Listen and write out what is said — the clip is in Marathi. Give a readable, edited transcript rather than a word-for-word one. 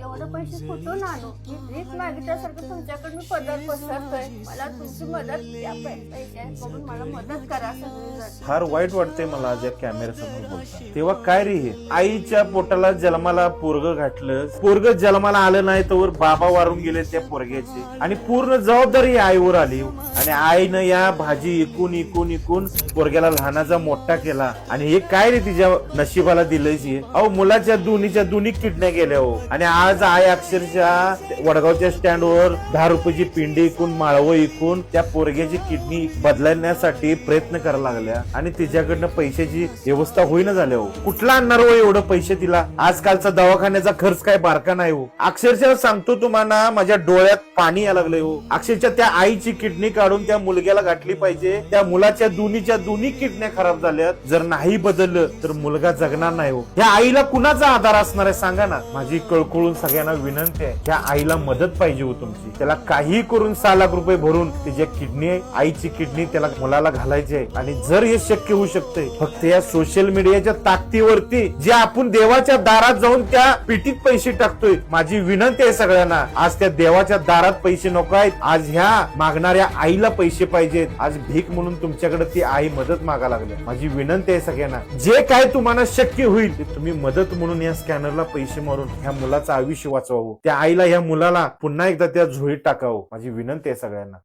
एवढे पैसे कुठून आणू? मी भीक मागितल्यासारखं तुमच्याकडे मी पदर पसरतोय. मला तुमची मदत द्या, पैसे म्हणून मला मदत करा सगळीजण. फार वाईट वाटतंय मला आज या कॅमेऱ्यासमोर बोलता. तेव्हा काय रे हे, आईच्या पोटाला जन्माला पोरग घातलं, पोरग जन्माला आलं नाही तर बाबा वारून गेले त्या पोरग्याचे, आणि पूर्ण जबाबदारी आईवर आली. आणि आईनं या भाजी इकून इकून इकून पोरग्याला लहानाचा मोठा केला. आणि हे काय रे तिच्या नशिबाला दिलंच हे. अहो, मुलाच्या दोन्ही किडन्या गेल्या हो. आणि आज आई अक्षरशः वडगावच्या स्टँडवर 10 रुपयाची पिंडी इकून, माळवं इकून त्या पोरग्याची किडनी बदलण्यासाठी प्रयत्न करायला लागल्या. आणि तिच्याकडनं पैशाची व्यवस्था होईना झाल्या हो. कुठला आणणार हो एवढं पैसे तिला? आजकालचा दवाखान्याचा खर्च काय बारका नाही हो. अक्षरशः सांगतो तुम्हाला, माझ्या डोळ्यात पाणी यायला लागलंय हो. अक्षरशः त्या आईची किडनी काढून त्या मुलग्याला घातली पाहिजे. त्या मुलाच्या दोन्ही किडन्या खराब झाल्यात. जर नाही बदललं तर मुलगा जगणार नाही हो. त्या आईला कुणाचा आधार असणार आहे सांगा ना. माझी कळकळून सगळ्यांना विनंती आहे, त्या आईला मदत पाहिजे हो तुमची. त्याला काही करून 6 लाख रुपये भरून तिच्या किडनी, आईची किडनी त्याला मुलाला घालायची आहे. आणि जर हे शक्य होऊ शकते फक्त या सोशल मीडियाच्या ताकदीवरती, जे आपण देवाच्या दारात जाऊन त्या पिटीत पैसे टाकतोय. माझी विनंती आहे सगळ्यांना, आज त्या देवाच्या दारात पैसे नको आहेत. आज ह्या मागणाऱ्या आईला पैसे पाहिजेत. आज भीक म्हणून तुमच्याकडे ती आई मदत मागा लागली. माझी विनंती आहे सगळ्यांना, जे काय तुम्हाला शक्य होईल ते तुम्ही मदत म्हणून या स्कॅनरला पैसे मारून ह्या मुलाचं आयुष्य वाचवावं. त्या आईला, ह्या मुलाला पुन्हा एकदा त्या झोळीत टाकावं. माझी विनंती आहे सगळ्यांना.